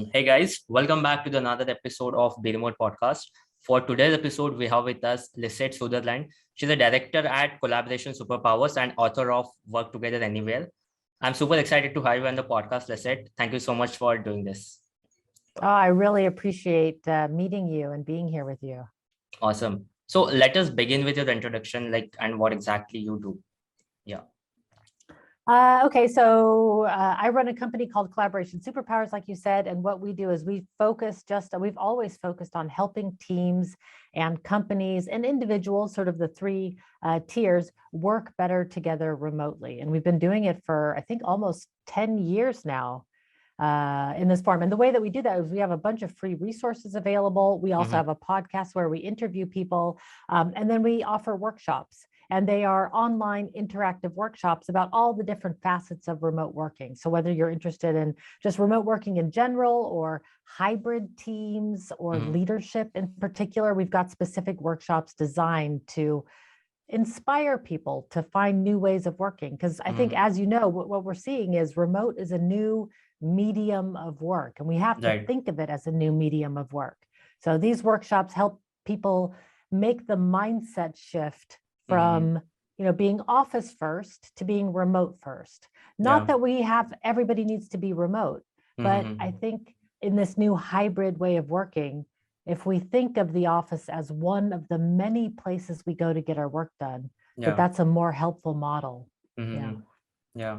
Hey guys, welcome back to another episode of the Remote Podcast. For today's episode, we have with us Lisette Sutherland. She's a director at Collaboration Superpowers and author of Work Together Anywhere. I'm super excited to have you on the podcast, Lisette. Thank you so much for doing this. Oh, I really appreciate meeting you and being here with you. Awesome. So let us begin with your introduction, and what exactly you do. Yeah. Okay, so I run a company called Collaboration Superpowers, like you said, and what we do is we've always focused on helping teams and companies and individuals, sort of the three tiers, work better together remotely. And we've been doing it for, I think, almost 10 years now in this form. And the way that we do that is we have a bunch of free resources available. We also have a podcast where we interview people, and then we offer workshops. And they are online interactive workshops about all the different facets of remote working. So whether you're interested in just remote working in general or hybrid teams or leadership in particular, we've got specific workshops designed to inspire people to find new ways of working. Because I think, as you know, what we're seeing is remote is a new medium of work, and we have to think of it as a new medium of work. So these workshops help people make the mindset shift from being office first to being remote first. Not that everybody needs to be remote, but I think in this new hybrid way of working, if we think of the office as one of the many places we go to get our work done, that's a more helpful model. Yeah.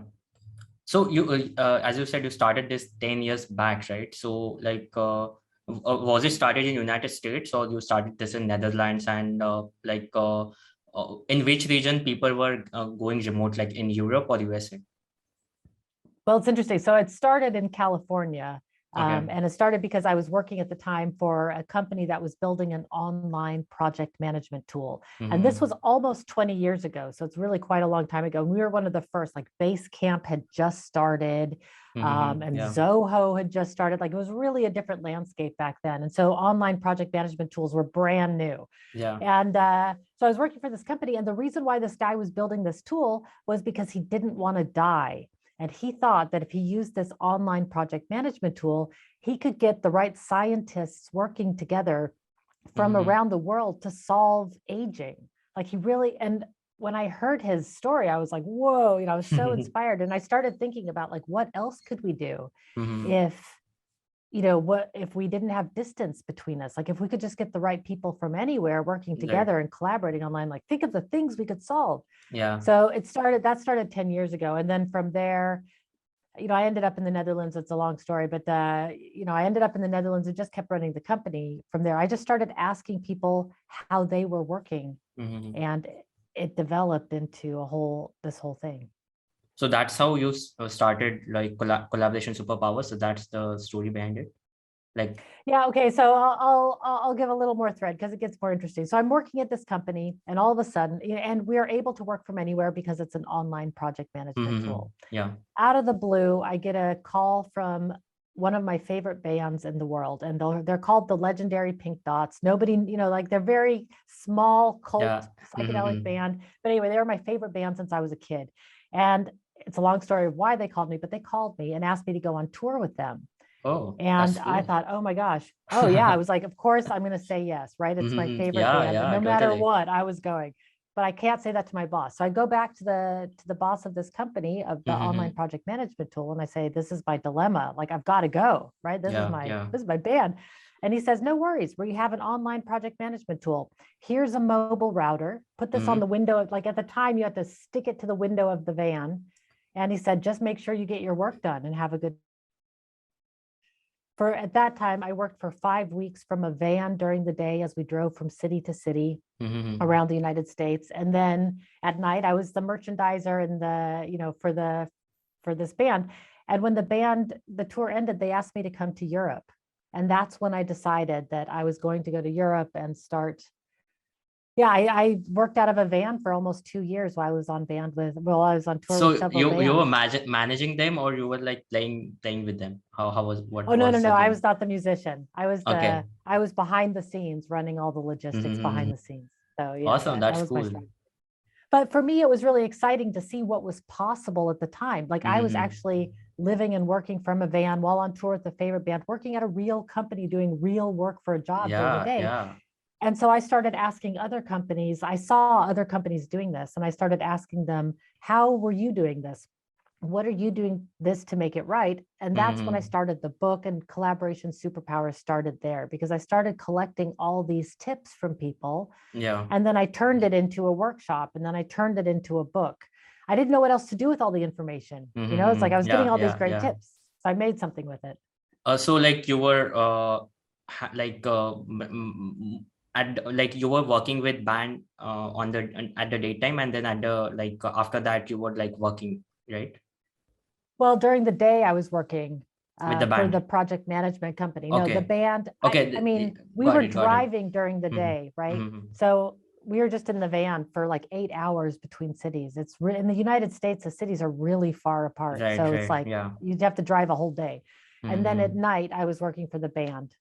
So you, as you said, you started this 10 years back, right? So was it started in United States, or you started this in Netherlands, and in which region people were going remote, like in Europe or USA? Well, it's interesting. So it started in California, and it started because I was working at the time for a company that was building an online project management tool. And this was almost 20 years ago. So it's really quite a long time ago. And we were one of the first, like Basecamp had just started, and Zoho had just started. Like, it was really a different landscape back then. And so online project management tools were brand new. And so I was working for this company, and the reason why this guy was building this tool was because he didn't want to die. And he thought that if he used this online project management tool, he could get the right scientists working together from around the world to solve aging. Like, he really, and when I heard his story, I was like, whoa, I was so inspired. And I started thinking about, like, what else could we do if we didn't have distance between us? Like, if we could just get the right people from anywhere working together and collaborating online, like, think of the things we could solve. So that started 10 years ago. And then from there, I ended up in the Netherlands. It's a long story, but I ended up in the Netherlands and just kept running the company from there. I just started asking people how they were working, and it developed into this whole thing. So that's how you started, like, Collaboration Superpowers. So that's the story behind it. Okay. So I'll give a little more thread because it gets more interesting. So I'm working at this company, and all of a sudden, and we are able to work from anywhere because it's an online project management tool. Out of the blue, I get a call from one of my favorite bands in the world, and they're called the Legendary Pink Dots. Nobody, they're very small cult psychedelic band. But anyway, they were my favorite band since I was a kid. And it's a long story of why they called me, but they called me and asked me to go on tour with them. And cool. I thought, oh my gosh. Oh yeah. I was like, of course I'm going to say yes, right? It's my favorite band. And no matter what, I was going. But I can't say that to my boss. So I go back to the boss of this company, of the online project management tool, and I say, this is my dilemma. Like, I've got to go, right? This is my band. And he says, no worries. We have an online project management tool. Here's a mobile router. Put this on the window. Like, at the time, you had to stick it to the window of the van. And he said, just make sure you get your work done and have a good. At that time, I worked for 5 weeks from a van during the day as we drove from city to city around the United States. And then at night, I was the merchandiser and for this band. And when the tour ended, they asked me to come to Europe. And that's when I decided that I was going to go to Europe and start. I worked out of a van for almost 2 years while I was on tour with several bands. You were managing them, or you were like playing with them? How was what? Oh, no. I was not the musician. I was behind the scenes, running all the logistics behind the scenes. So yeah. Awesome. That's cool. But for me, it was really exciting to see what was possible at the time. Like, I was actually living and working from a van while on tour with the favorite band, working at a real company, doing real work for a job during the Yeah, day. yeah. And so I started asking other companies, I saw other companies doing this, and I started asking them, how were you doing this? What are you doing this to make it right? And that's when I started the book, and Collaboration Superpowers started there, because I started collecting all these tips from people. Yeah. And then I turned it into a workshop, and then I turned it into a book. I didn't know what else to do with all the information. It's like I was getting Yeah, all these yeah, great yeah. tips. So I made something with it. So like you were like like you were working with band on the at the daytime, and then at the like after that you were like working, right? Well, during the day, I was working With the for the band. project management company. No, the Okay. band, Okay. I mean, we Got were it. Got it. driving during the day, right? Mm-hmm. So we were just in the van for like 8 hours between cities. In the United States, the cities are really far apart. Right. So it's Right. like Yeah. you'd have to drive a whole day. And then at Mm-hmm. night, I was working for the band,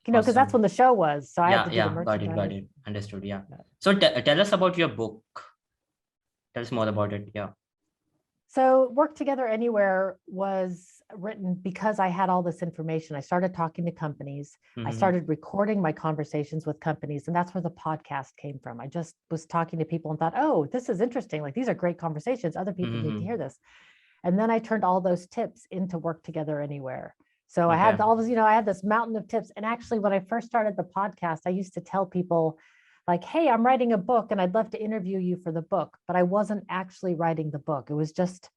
because that's Awesome. when the show was. So I had Yeah. to do the Yeah. Got it. Got merchandise. it. Understood. Yeah. So tell us about your book. Tell us more about it. Yeah. So Work Together Anywhere was written because I had all this information. I started talking to companies. I Mm-hmm. started recording my conversations with companies, and that's where the podcast came from. I just was talking to people and thought, oh, this is interesting. Like, these are great conversations. Other people need to hear this. And then I turned all those tips into Work Together Anywhere. So I Okay. had all this, I had this mountain of tips. And actually, when I first started the podcast, I used to tell people, like, hey, I'm writing a book and I'd love to interview you for the book, but I wasn't actually writing the book. It was just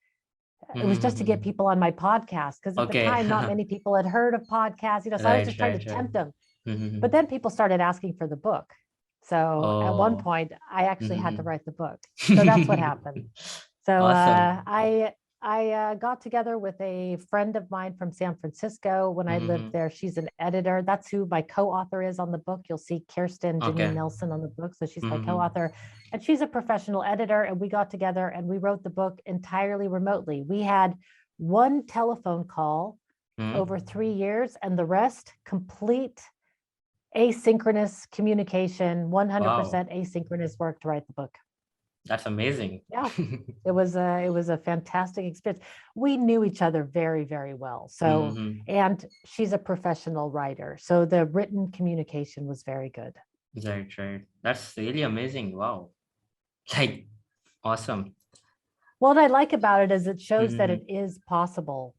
to get people on my podcast, because at the Okay. time, not many people had heard of podcasts, so I was Right. just trying to Right. Right. tempt them. But then people started asking for the book. So at one Oh. point, I actually had to write the book. So that's what happened. So Awesome. I got together with a friend of mine from San Francisco when I lived there. She's an editor. That's who my co-author is on the book. You'll see Kirsten Okay. Janine Nelson on the book. So she's my co-author, and she's a professional editor. And we got together and we wrote the book entirely remotely. We had one telephone call over 3 years, and the rest complete asynchronous communication, 100% Wow. asynchronous work to write the book. That's amazing. Yeah, it was a fantastic experience. We knew each other very, very well. So, and she's a professional writer. So the written communication was very good. Right, right. That's really amazing. Wow. Like, awesome. What I like about it is it shows that it is possible.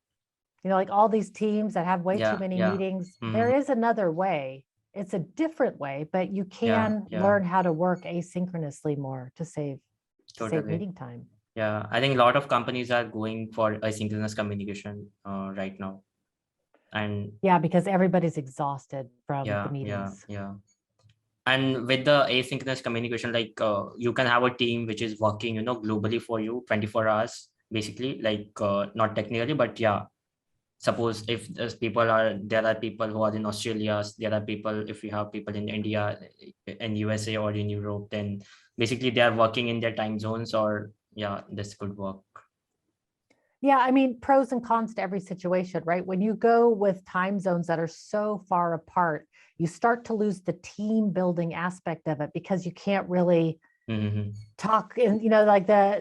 Like all these teams that have way too Yeah, many yeah. meetings, there is another way. It's a different way, but you Yeah, can yeah. learn how to work asynchronously more to save Totally. meeting time. Yeah, I think a lot of companies are going for asynchronous communication right now. And yeah, because everybody's exhausted from the yeah, meetings. yeah. And with the asynchronous communication, like you can have a team which is working, globally for you 24 hours, basically, like not technically, but yeah. Suppose if there are people who are in Australia, there are people, if we have people in India, in USA or in Europe, then basically they are working in their time zones, or yeah, this could work. Yeah, I mean, pros and cons to every situation, right? When you go with time zones that are so far apart, you start to lose the team building aspect of it, because you can't really talk and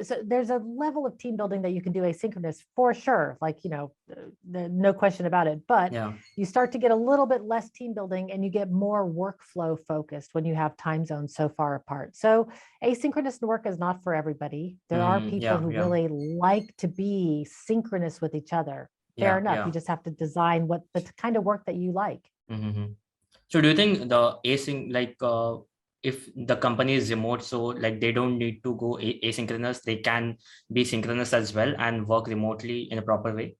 so there's a level of team building that you can do asynchronous for sure, like no question about it, but Yeah. you start to get a little bit less team building and you get more workflow focused when you have time zones so far apart. So asynchronous work is not for everybody. There are people who really like to be synchronous with each other. Fair enough. You just have to design what the kind of work that you like. So do you think the if the company is remote, so like they don't need to go asynchronous, they can be synchronous as well and work remotely in a proper way?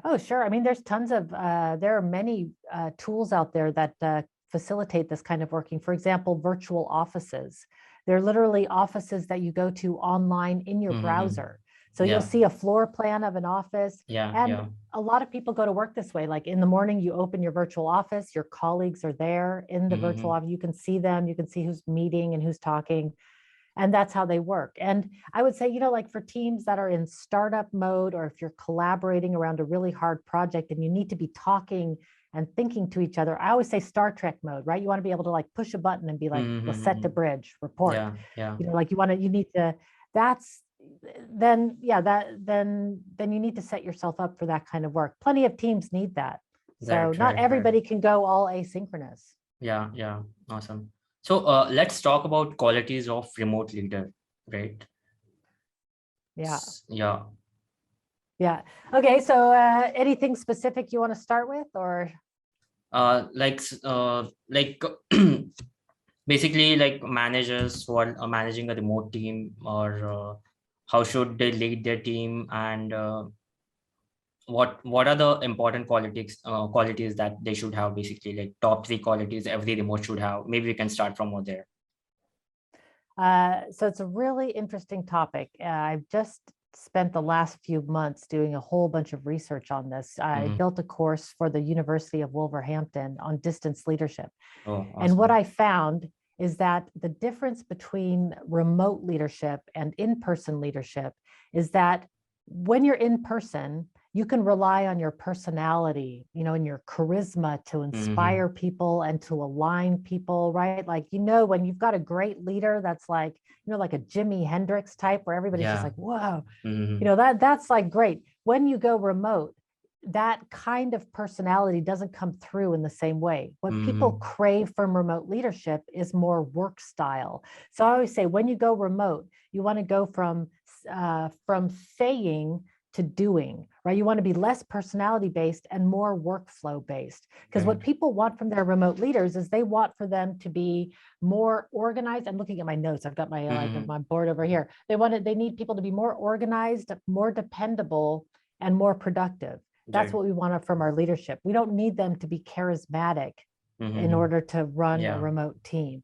Oh, sure. I mean, there are many tools out there that facilitate this kind of working. For example, virtual offices. They're literally offices that you go to online in your browser. So you'll see a floor plan of an office. And a lot of people go to work this way. Like in the morning, you open your virtual office, your colleagues are there in the virtual office. You can see them, you can see who's meeting and who's talking. And that's how they work. And I would say, like for teams that are in startup mode, or if you're collaborating around a really hard project and you need to be talking and thinking to each other, I always say Star Trek mode, right? You want to be able to like push a button and be like, Lisette to bridge, report. Yeah. Like you need to, then you need to set yourself up for that kind of work. Plenty of teams need that. So not everybody can go all asynchronous. Yeah, yeah, awesome. So let's talk about qualities of remote leader, right? Yeah. Yeah. Yeah. Okay. So anything specific you want to start with, or? Like basically like managers who are managing a remote team, or how should they lead their team, and what are the important qualities that they should have, basically like top three qualities every remote should have. Maybe we can start from over there. So it's a really interesting topic. I've just spent the last few months doing a whole bunch of research on this. I built a course for the University of Wolverhampton on distance leadership. Oh, And what awesome. I found is that the difference between remote leadership and in-person leadership is that when you're in person, you can rely on your personality, and your charisma to inspire people and to align people, right? Like, when you've got a great leader that's like, like a Jimi Hendrix type where everybody's just Yeah. like, whoa, that's like great. When you go remote, that kind of personality doesn't come through in the same way. What people crave from remote leadership is more work style. So I always say, when you go remote, you want to go from saying to doing, right? You want to be less personality based and more workflow based. Because what people want from their remote leaders is they want for them to be more organized. I'm looking at my notes. I've got my board over here. They need people to be more organized, more dependable, and more productive. That's what we want from our leadership. We don't need them to be charismatic in order to run a remote team.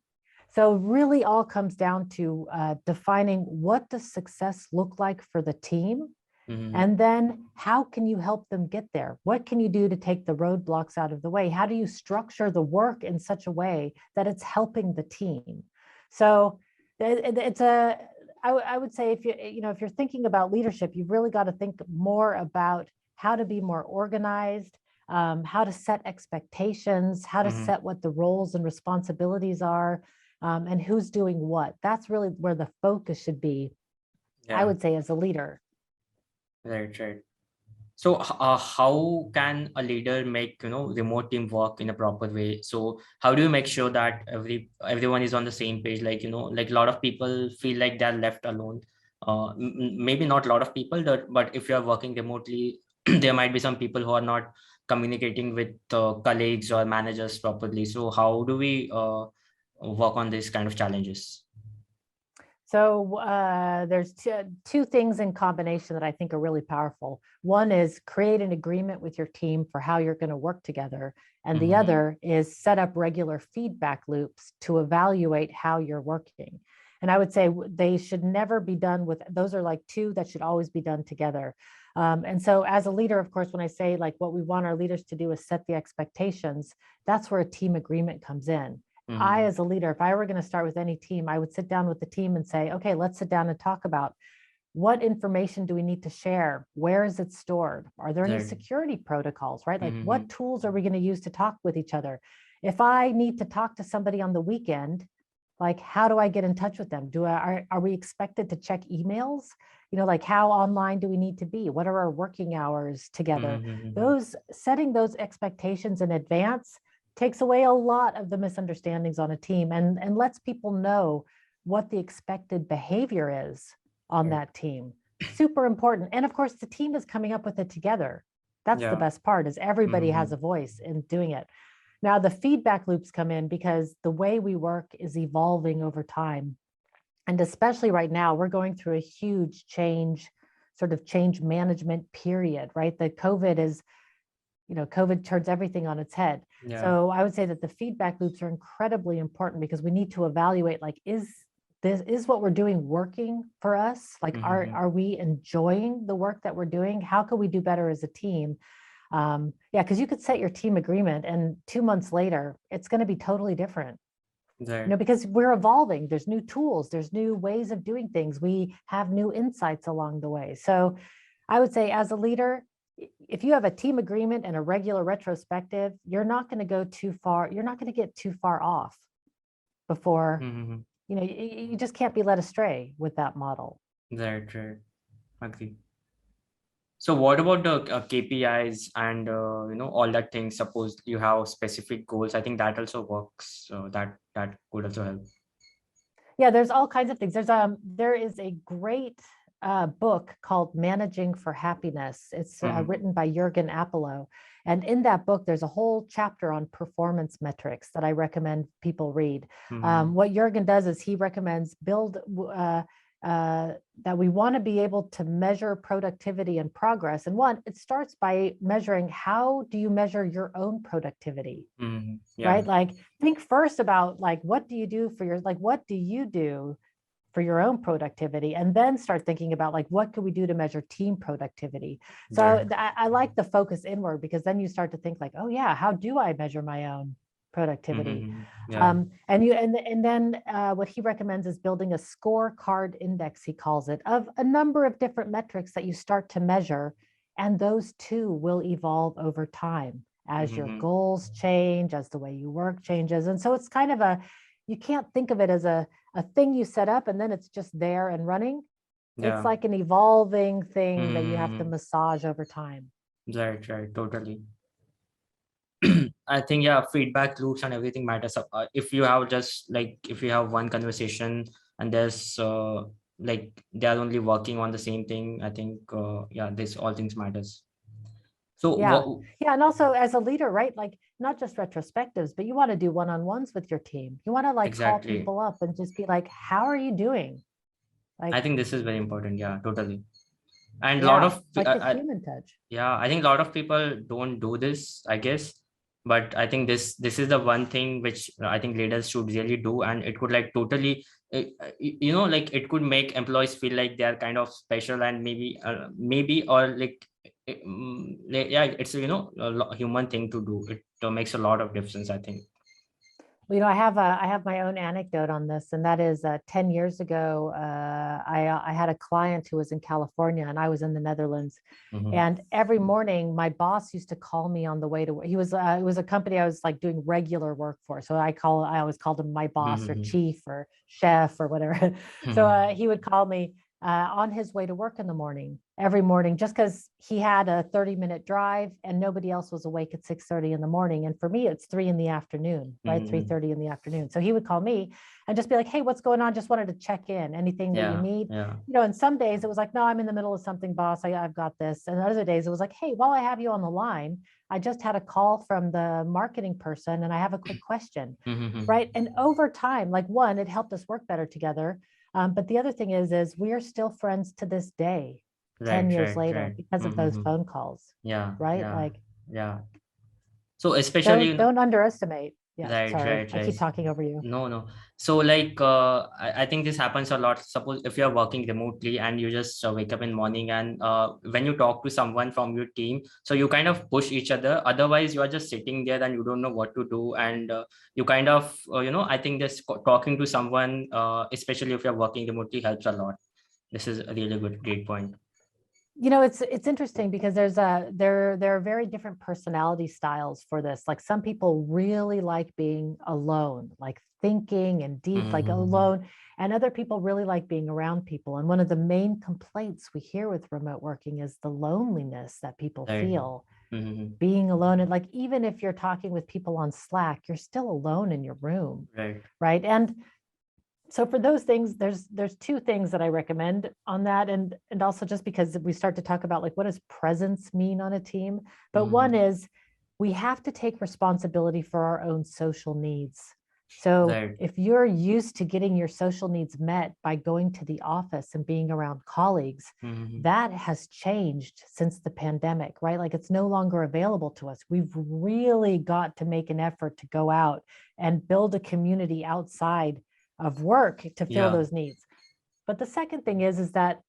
So really all comes down to defining what does success look like for the team, and then how can you help them get there? What can you do to take the roadblocks out of the way? How do you structure the work in such a way that it's helping the team? So I would say if if you're thinking about leadership, you've really got to think more about how to be more organized, how to set expectations, how to set what the roles and responsibilities are, and who's doing what. That's really where the focus should be, I would say, as a leader. Right, right. So how can a leader make remote team work in a proper way? So how do you make sure that everyone is on the same page? Like like a lot of people feel like they're left alone. Maybe not a lot of people, but if you are working remotely, there might be some people who are not communicating with colleagues or managers properly. So how do we work on these kind of challenges? So there's two things in combination that I think are really powerful. One is create an agreement with your team for how you're going to work together. And the other is set up regular feedback loops to evaluate how you're working. And I would say they should never be done with, those are like two that should always be done together. And so as a leader, of course, when I say like what we want our leaders to do is set the expectations, that's where a team agreement comes in. I, as a leader, if I were going to start with any team, I would sit down with the team and say, okay, let's sit down and talk about what information do we need to share? Where is it stored? Are there any security protocols, right? Like what tools are we going to use to talk with each other? If I need to talk to somebody on the weekend, like how do I get in touch with them? Are we expected to check emails? Like how online do we need to be? What are our working hours together? Setting those expectations in advance takes away a lot of the misunderstandings on a team and lets people know what the expected behavior is on that team. Super important. And of course, the team is coming up with it together. That's the best part, is everybody has a voice in doing it. Now, the feedback loops come in because the way we work is evolving over time. And especially right now, we're going through a huge change management period, right? The COVID turns everything on its head. So I would say that the feedback loops are incredibly important because we need to evaluate, like, is what we're doing working for us? Like, are we enjoying the work that we're doing? How can we do better as a team? Because you could set your team agreement and 2 months later, it's going to be totally different. Because we're evolving. There's new tools, there's new ways of doing things. We have new insights along the way. So I would say as a leader, if you have a team agreement and a regular retrospective, you're not going to go too far. You're not going to get too far off before, you just can't be led astray with that model. Right. Agree. So what about the KPIs and all that things? Suppose you have specific goals. I think that also works. So that could also help. Yeah, there's all kinds of things. There is a great book called Managing for Happiness. It's Mhm. written by Jürgen Apollo. And in that book, there's a whole chapter on performance metrics that I recommend people read. Mhm. What Jürgen does is he recommends that we want to be able to measure productivity and progress. And one, it starts by measuring, how do you measure your own productivity? Mhm. Yeah. Right? Like, think first about like, what do you do for your, like, what do you do for your own productivity, and then start thinking about like, what can we do to measure team productivity? So Right. I like the focus inward, because then you start to think like, oh yeah, how do I measure my own productivity? Mhm. Yeah. And then what he recommends is building a scorecard index, he calls it, of a number of different metrics that you start to measure, and those too will evolve over time as your Mhm. goals change, as the way you work changes. And so it's kind of a, you can't think of it as a thing you set up and then it's just there and running. It's Yeah. like an evolving thing that you have to Mhm. massage over time. Right. Totally. I think yeah, feedback loops and everything matters. If you have just like if you have one conversation and there's like they are only working on the same thing, I think yeah, this all things matters. So Yeah. what Yeah. And also as a leader, right? Like, not just retrospectives, but you want to do one-on-ones with your team. You want to like call exactly? people up and just be like, how are you doing? I Like, think this is very important. Yeah, totally. And a lot yeah, of like the human touch. yeah, I think a lot of people don't do this, I guess. But I think this is the one thing which I think leaders should really do, and it could like totally, like it could make employees feel like they are kind of special, and maybe or like, yeah, it's human thing to do. It makes a lot of difference, I think. Well, I have my own anecdote on this, and that is 10 years ago, I had a client who was in California and I was in the Netherlands. Mm-hmm. And every morning, my boss used to call me on the way to work. It was a company I was like doing regular work for. So I always called him my boss or Mm-hmm. chief or chef or whatever. So Mm-hmm. he would call me on his way to work in the morning, every morning, just because he had a 30-minute drive and nobody else was awake at 6:30 in the morning. And for me, it's 3 in the afternoon, right? Mm-hmm. 3:30 in the afternoon. So he would call me and just be like, hey, what's going on? Just wanted to check in. Anything that you Yeah, need? yeah. And some days it was like, no, I'm in the middle of something, boss. I've got this. And other days it was like, hey, while I have you on the line, I just had a call from the marketing person and I have a quick question. Mm-hmm. Right. And over time, like, one, it helped us work better together. But the other thing is we are still friends to this day, 10 years later, Right. because of those Mm-hmm. phone calls. Yeah, Right. yeah, Like, yeah. So especially, don't underestimate. Yeah. Sorry. I right. keep talking over you. No. So like, I think this happens a lot. Suppose if you're working remotely and you just wake up in morning and when you talk to someone from your team, so you kind of push each other. Otherwise, you are just sitting there and you don't know what to do. And you kind of, I think just talking to someone, especially if you're working remotely, helps a lot. This is a really great point. It's interesting because there are very different personality styles for this. Like, some people really like being alone, like thinking and deep, like Mm-hmm. alone, and other people really like being around people. And one of the main complaints we hear with remote working is the loneliness that people Right. feel Mm-hmm. being alone. And like, even if you're talking with people on Slack, you're still alone in your room, Right. right? And so for those things, there's two things that I recommend on that. And also, just because we start to talk about like, what does presence mean on a team? But one Mm-hmm. is, we have to take responsibility for our own social needs. So Right. if you're used to getting your social needs met by going to the office and being around colleagues, Mm-hmm. that has changed since the pandemic, right? Like, it's no longer available to us. We've really got to make an effort to go out and build a community outside of work to fill Yeah. those needs. But the second thing is that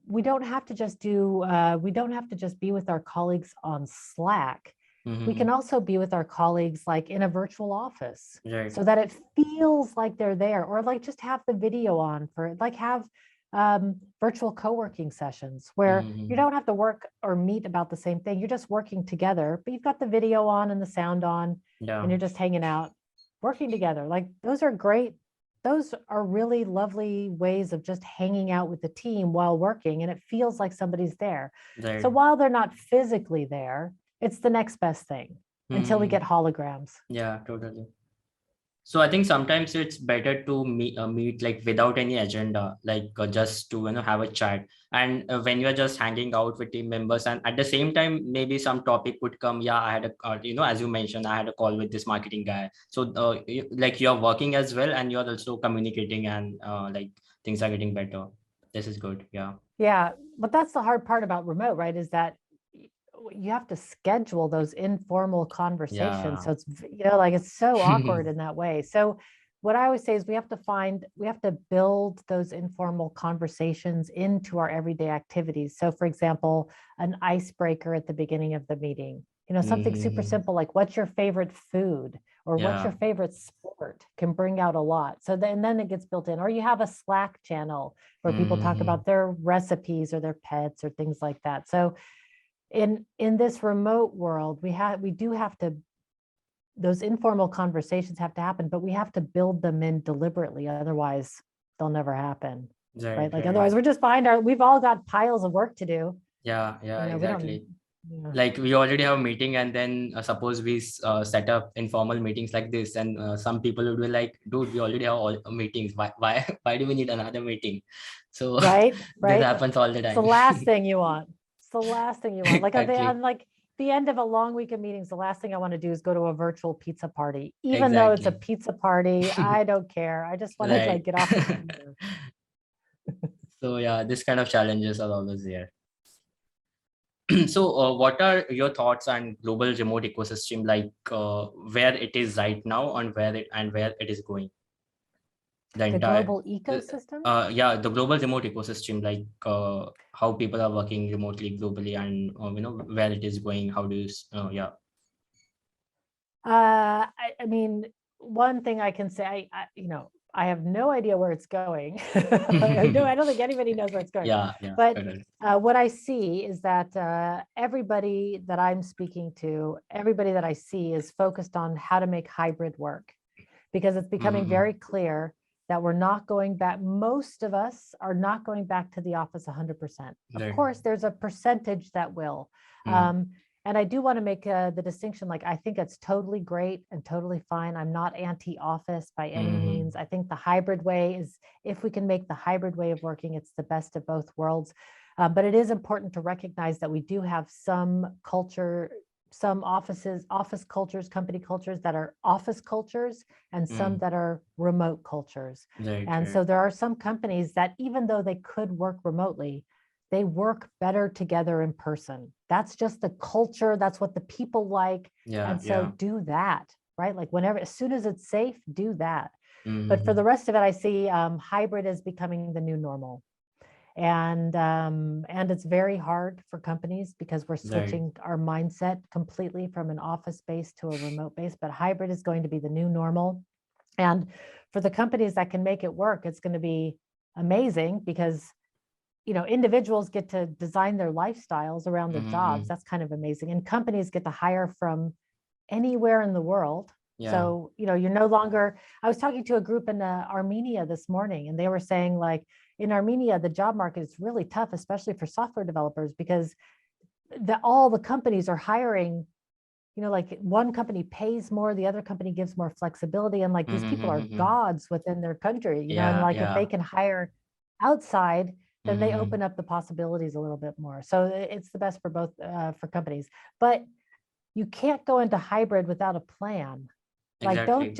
we don't have to just be with our colleagues on Slack. We Mm-hmm. can also be with our colleagues like in a virtual office, Right. so that it feels like they're there, or like just have the video on for like have virtual co-working sessions where you Mm-hmm. don't have to work or meet about the same thing. You're just working together, but you've got the video on and the sound on, and Yeah. you're just hanging out, working together. Like, those are great those are really lovely ways of just hanging out with the team while working, and it feels like somebody's there. Right. So while they're not physically there, it's the next best thing until we Hmm. get holograms. Yeah, totally. So I think sometimes it's better to meet like without any agenda, like just to have a chat. And when you're just hanging out with team members, and at the same time maybe some topic would come. Yeah, I had a as you mentioned, I had a call with this marketing guy. So like you're working as well, and you're also communicating, and like things are getting better. This is good. Yeah. Yeah, but that's the hard part about remote, right? Is that you have to schedule those informal conversations. Yeah. So it's, like it's so awkward in that way. So what I always say is we have to build those informal conversations into our everyday activities. So for example, an icebreaker at the beginning of the meeting, something super Hmm. simple like what's your favorite food or what's your Yeah. favorite sport can bring out a lot. So then it gets built in, or you have a Slack channel where people talk Hmm. about their recipes or their pets or things like that. So in this remote world, we do have to, those informal conversations have to happen, but we have to build them in deliberately. Otherwise, they'll never happen. Right. Right. Like Right. otherwise we're just we've all got piles of work to do. Yeah. Yeah. We don't, Exactly. yeah. Like we already have a meeting, and then suppose we set up informal meetings like this, and some people would be like, dude, we already have all meetings, why why do we need another meeting? So Right. this Right. happens all the It's the time. last thing you want. It's the last thing you want. Like Exactly. on like the end of a long week of meetings, the last thing I want to do is go to a virtual pizza party. Even though it's a Exactly. pizza party, I don't care. I just want to like Right. get off the computer. So yeah, this kind of challenges are always there. So what are your thoughts on global remote ecosystem, like where it is right now, and where it is going, the The entire global ecosystem. yeah, the global remote ecosystem, like how people are working remotely globally, and where it is going, how do you yeah. I mean, one thing I can say, I have no idea where it's going. No, I don't think anybody knows where it's going. Yeah, yeah, But correct. what I see is that everybody that I'm speaking to, everybody that I see is focused on how to make hybrid work, because it's becoming Mm-hmm. very clear that we're not going back. Most of us are not going back to the office 100%. Of Right. course, there's a percentage that will. Mm. Um, and I do want to make the distinction, like, I think it's totally great and totally fine. I'm not anti-office by any Mm-hmm. means. I think the hybrid way is, if we can make the hybrid way of working, it's the best of both worlds. But it is important to recognize that we do have some culture, some office cultures, company cultures that are office cultures, and some Mm. that are remote cultures. Right, And right. so there are some companies that, even though they could work remotely, they work better together in person. That's just the culture. That's what the people like. Yeah, And so yeah. do that, right? Like whenever, as soon as it's safe, do that. But for Mm-hmm. the rest of it, I see hybrid is becoming the new normal. And it's very hard for companies because we're Right. switching our mindset completely from an office base to a remote base. But hybrid is going to be the new normal. And for the companies that can make it work, it's going to be amazing because individuals get to design their lifestyles around their jobs. Mm-hmm. That's kind of amazing. And companies get to hire from anywhere in the world. Yeah. So, you're no longer, I was talking to a group in Armenia this morning, and they were saying, like, in Armenia, the job market is really tough, especially for software developers, because all the companies are hiring, like one company pays more, the other company gives more flexibility. And like these people are Mm-hmm. gods within their country, and Yeah, like if they yeah. can hire outside, then they Mm-hmm. open up the possibilities a little bit more. So it's the best for both, for companies. But you can't go into hybrid without a plan. Like Exactly.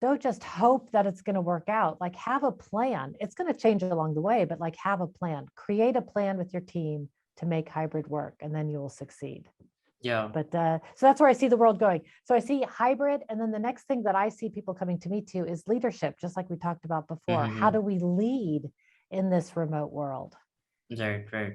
don't just hope that it's going to work out. Like, have a plan. It's going to change along the way, but like, have a plan. Create a plan with your team to make hybrid work, and then you will succeed. Yeah. But so that's where I see the world going. So I see hybrid, and then the next thing that I see people coming to me to is leadership, just like we talked about before. How Mm-hmm. do we lead in this remote world? Right, right.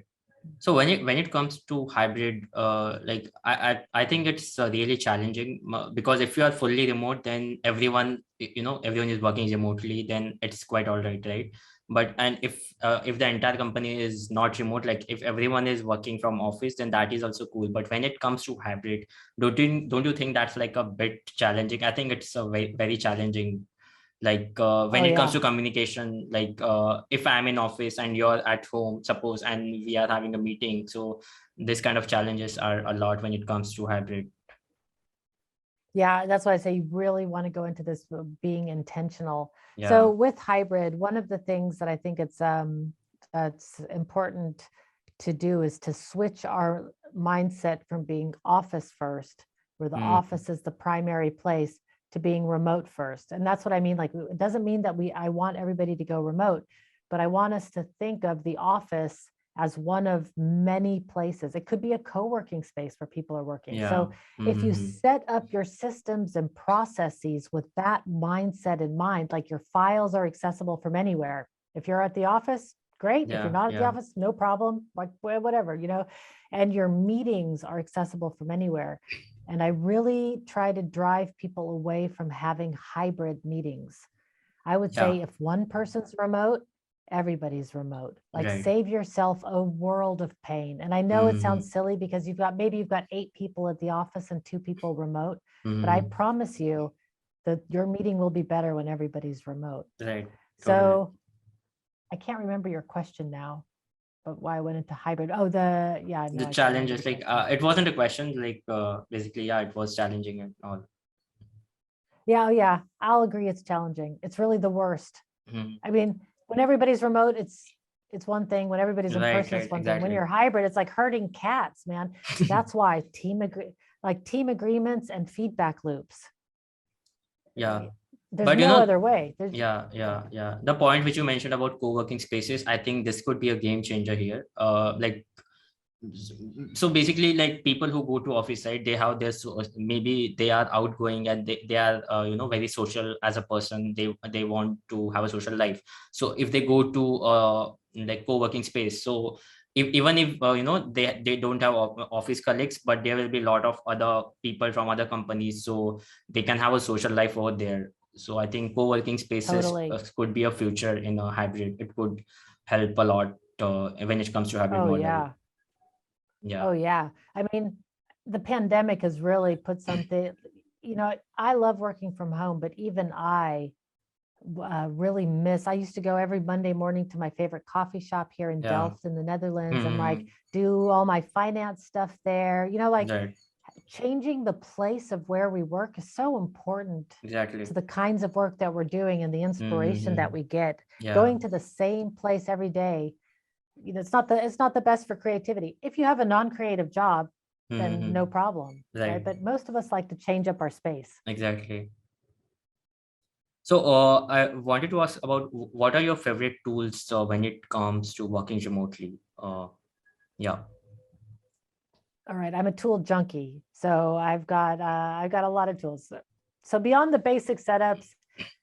So when it comes to hybrid, like I think it's really challenging, because if you are fully remote, then everyone is working remotely, then it's quite all right, right? But and if the entire company is not remote, like if everyone is working from office, then that is also cool. But when it comes to hybrid, don't you think that's like a bit challenging? I think it's a very, very challenging Like when Oh it comes to yeah. communication, like if I'm in office and you're at home, suppose, and we are having a meeting, so this kind of challenges are a lot when it comes to hybrid. Yeah, that's why I say you really want to go into this being intentional. So Yeah. with hybrid, one of the things that I think it's important to do is to switch our mindset from being office first, where the Mm. office is the primary place, to being remote first. And that's what I mean. Like, it doesn't mean that I want everybody to go remote, but I want us to think of the office as one of many places. It could be a co-working space where people are working. Yeah. So if you Mm-hmm. set up your systems and processes with that mindset in mind, like your files are accessible from anywhere. If you're at the office, great. If you're Yeah. not at the Yeah. office, no problem. Like whatever, and your meetings are accessible from anywhere. And I really try to drive people away from having hybrid meetings. I would Yeah. say if one person's remote, everybody's remote. Like, Right. save yourself a world of pain. And I know it Mm-hmm. sounds silly because maybe you've got 8 people at the office and 2 people remote, but I Mm-hmm. promise you that your meeting will be better when everybody's remote. Right. Totally. So I can't remember your question now, but why I went into hybrid. Oh, yeah, no, The I can't remember challenges, the like question. it wasn't a question, like basically, yeah, it was challenging and all. Yeah, oh, yeah, I'll agree it's challenging. It's really the worst. Mhm. I mean, when everybody's remote, it's one thing. When everybody's in Right. person, Right. it's one thing. When Exactly. you're hybrid, it's like herding cats, man. That's why team agreements and feedback loops. Yeah. There's But no other way. yeah, yeah, yeah. The point which you mentioned about co-working spaces, I think this could be a game changer here. Like, so basically, like people who go to office, right, they have this, maybe they are outgoing and they are very social as a person. They want to have a social life. So if they go to like co-working space, so even if they don't have office colleagues, but there will be a lot of other people from other companies, so they can have a social life over there. So I think co-working spaces Totally. could be a future in a hybrid. It could help a lot when it comes to hybrid Oh model. yeah. Oh Yeah. yeah. I mean, the pandemic has really put something, I love working from home, but even I really miss. I used to go every Monday morning to my favorite coffee shop here in Yeah. Delft in the Netherlands and like Hmm. do all my finance stuff there. Like, Right. changing the place of where we work is so important to Exactly. the kinds of work that we're doing and the inspiration that Hmm. we get. Yeah. Going to the same place every day, it's not the best for creativity. If you have a non-creative job, then no Hmm. problem, right? Right. But most of us like to change up our space. Exactly. So, I wanted to ask about what are your favorite tools when it comes to working remotely? Yeah. All right, I'm a tool junkie, so I've got a lot of tools. So beyond the basic setups,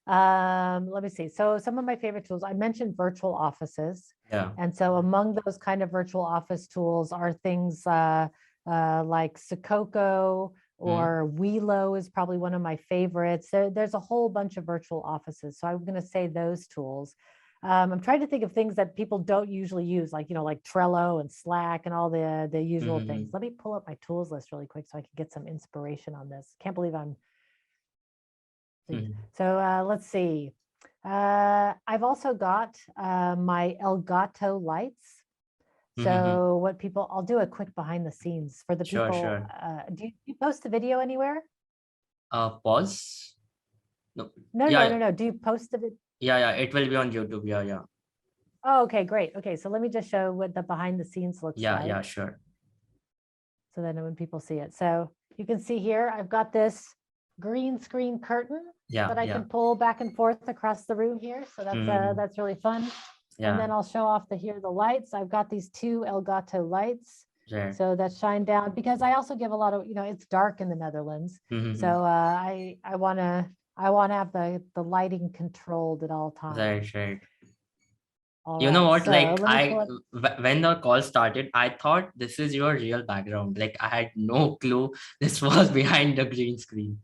let me see. So some of my favorite tools, I mentioned virtual offices, Yeah. and so among those kind of virtual office tools are things like Sococo Mm. or Welo is probably one of my favorites. There's a whole bunch of virtual offices, so I'm going to say those tools. I'm trying to think of things that people don't usually use, like Trello and Slack and all the usual things. Hmm. Let me pull up my tools list really quick so I can get some inspiration on this. Can't believe I'm Hmm. so. Let's see. I've also got my Elgato lights. Hmm. So I'll do a quick behind the scenes for the Sure, people. sure. Do you post the video anywhere? Pause. No. No, no, no, Yeah. no. Do you post the video? Yeah. Yeah. It will be on YouTube. Yeah. Yeah. Oh, okay, great. Okay, so let me just show what the behind the scenes looks Yeah. Yeah. like. Sure. So then when people see it. So you can see here, I've got this green screen curtain Yeah. that I Yeah. can pull back and forth across the room here. So Hmm. that's really fun. And Yeah. then I'll show off the lights. I've got these 2 Elgato lights. Right. So that shine down because I also give a lot of, it's dark in the Netherlands. Hmm. So I want to have the lighting controlled at all times. Right. Right. All You know right. what? So Like let me pull up. when the call started, I thought this is your real background. Like I had no clue this was behind the green screen.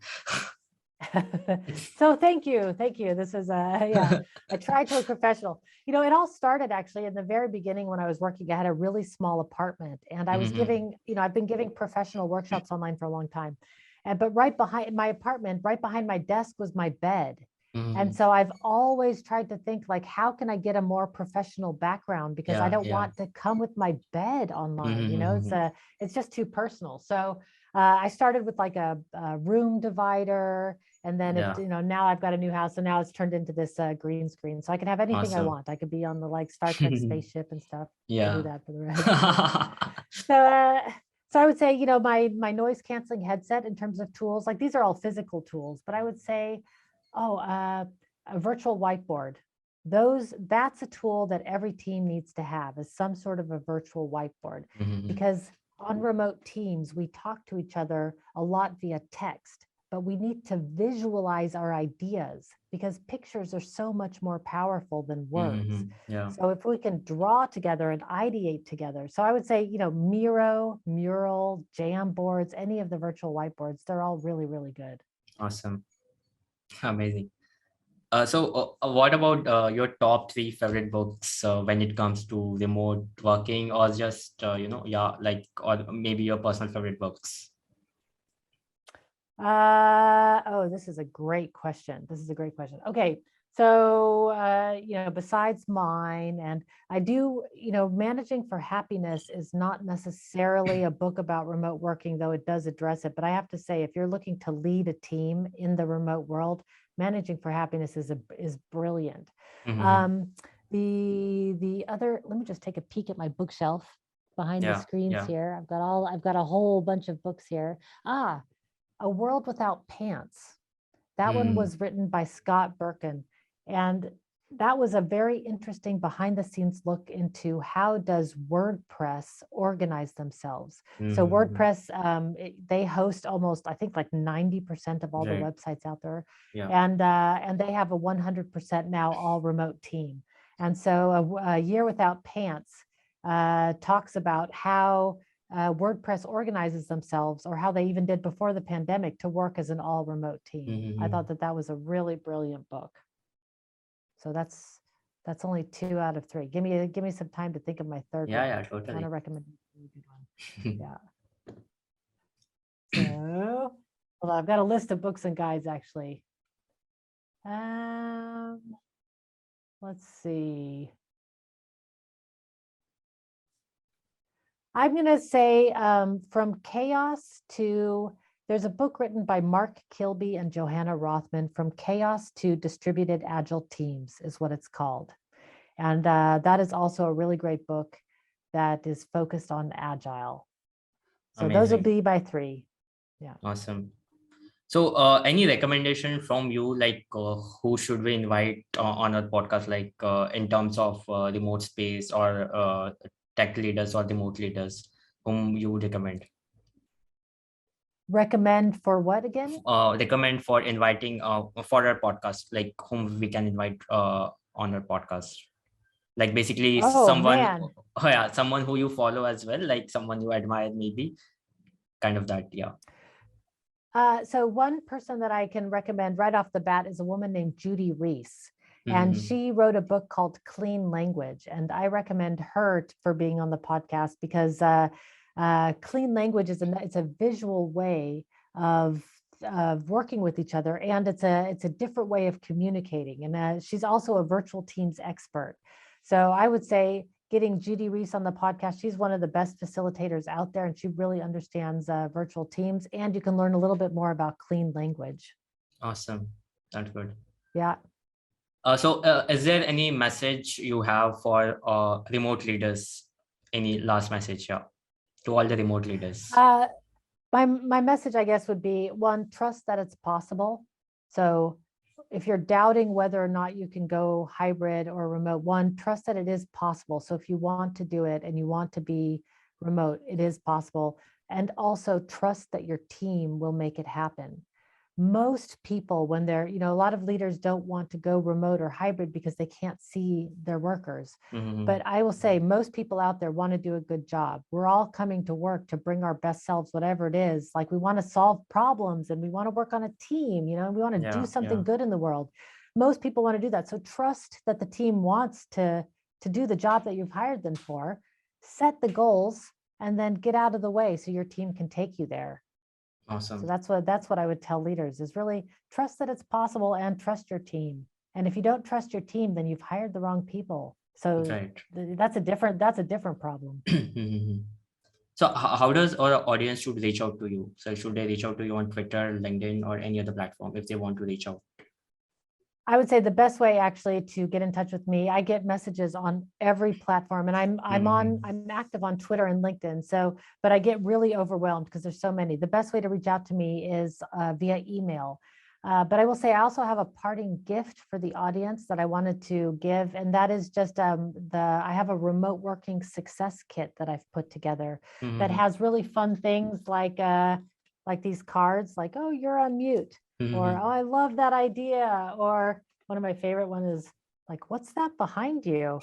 So thank you. Thank you. This is yeah, I tried to look professional. It all started actually in the very beginning when I was working. I had a really small apartment and I was Hmm. giving, I've been giving professional workshops online for a long time. But right behind my apartment, right behind my desk was my bed. And so I've always tried to think like, how can I get a more professional background? Because I don't want to come with my bed online, it's just too personal. So I started with like a room divider, and then now I've got a new house, and now it's turned into this green screen, so I can have anything I want. I could be on the like Star Trek spaceship and stuff. I'll do that for the rest. So I would say, my noise canceling headset in terms of tools, like these are all physical tools, but I would say, a virtual whiteboard. That's a tool that every team needs to have, is some sort of a virtual whiteboard, because on remote teams, we talk to each other a lot via text, but we need to visualize our ideas because pictures are so much more powerful than words. So if we can draw together and ideate together. So I would say, Miro, Mural, Jamboards, any of the virtual whiteboards, they're all really, really good. Awesome. Amazing. So what about your top 3 favorite books when it comes to remote working, or just, or maybe your personal favorite books? This is a great question. Okay. So, besides mine, and I do, Managing for Happiness is not necessarily a book about remote working, though it does address it. But I have to say, if you're looking to lead a team in the remote world, Managing for Happiness is brilliant. The other, let me just take a peek at my bookshelf behind the screens here. I've got a whole bunch of books here. A World Without Pants. That one was written by Scott Birkin. And that was a very interesting behind the scenes look into how does WordPress organize themselves. So WordPress, they host almost, I think like 90% of all the websites out there. And they have a 100% now all remote team. And so a Year Without Pants talks about how WordPress organizes themselves, or how they even did before the pandemic, to work as an all remote team. I thought that was a really brilliant book. So that's only 2 out of 3. Give me some time to think of my third one. Yeah, totally. I want to recommend a really good one. So, well, I've got a list of books and guides actually. Let's see. I'm going to say from chaos to, there's a book written by Mark Kilby and Johanna Rothman, From Chaos to Distributed Agile Teams is what it's called. And that is also a really great book that is focused on Agile. So those will be my 3. Yeah. Awesome. So any recommendation from you, like who should we invite on our podcast, like in terms of remote space, or tech leaders or remote leaders, whom you would recommend? Recommend for what again? Recommend for inviting for our podcast, like whom we can invite on our podcast. Like basically someone, someone who you follow as well, like someone you admire, maybe, kind of that. So one person that I can recommend right off the bat is a woman named Judy Reese. And she wrote a book called Clean Language. And I recommend her for being on the podcast because clean language it's a visual way of working with each other. And it's a different way of communicating. And she's also a virtual teams expert. So I would say getting Judy Reese on the podcast. She's one of the best facilitators out there, and she really understands virtual teams. And you can learn a little bit more about clean language. Awesome. That's good. Yeah. So is there any message you have for remote leaders? Any last message to all the remote leaders? My message, I guess, would be, 1, trust that it's possible. So if you're doubting whether or not you can go hybrid or remote, 1, trust that it is possible. So if you want to do it and you want to be remote, it is possible. And also trust that your team will make it happen. Most people, when they're, a lot of leaders don't want to go remote or hybrid because they can't see their workers. But I will say most people out there want to do a good job. We're all coming to work to bring our best selves, whatever it is. Like, we want to solve problems and we want to work on a team, we want to do something good in the world. Most people want to do that. So trust that the team wants to do the job that you've hired them for, set the goals, and then get out of the way so your team can take you there. Awesome. So that's what I would tell leaders is really trust that it's possible and trust your team. And if you don't trust your team, then you've hired the wrong people. So Right. that's a different problem. So how does our audience should reach out to you? So should they reach out to you on Twitter, LinkedIn, or any other platform if they want to reach out? I would say the best way actually to get in touch with me, I get messages on every platform, and I'm active on Twitter and LinkedIn. So, but I get really overwhelmed because there's so many. The best way to reach out to me is via email. But I will say I also have a parting gift for the audience that I wanted to give, and that is just I have a remote working success kit that I've put together that has really fun things like these cards, like, oh, you're on mute, or oh, I love that idea, or one of my favorite one is like, what's that behind you?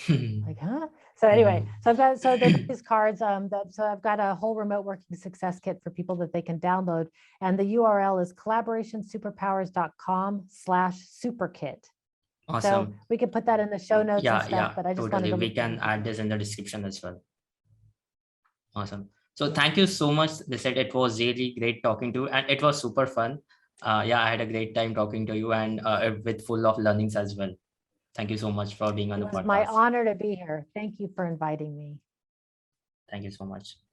Like, huh? So anyway, so there's these cards so I've got a whole remote working success kit for people that they can download, and the URL is collaborationsuperpowers.com/superkit. So Awesome. we could put that in the show notes and Yeah, stuff, but I just wanted totally. to We leave it can with add you. this in the description as well. Awesome. So thank you so much, Lisette. It was really great talking to you, and it was super fun. Yeah, I had a great time talking to you, and with full of learnings as well. Thank you so much for being on It the was my podcast. honor to be here. Thank you for inviting me. Thank you so much.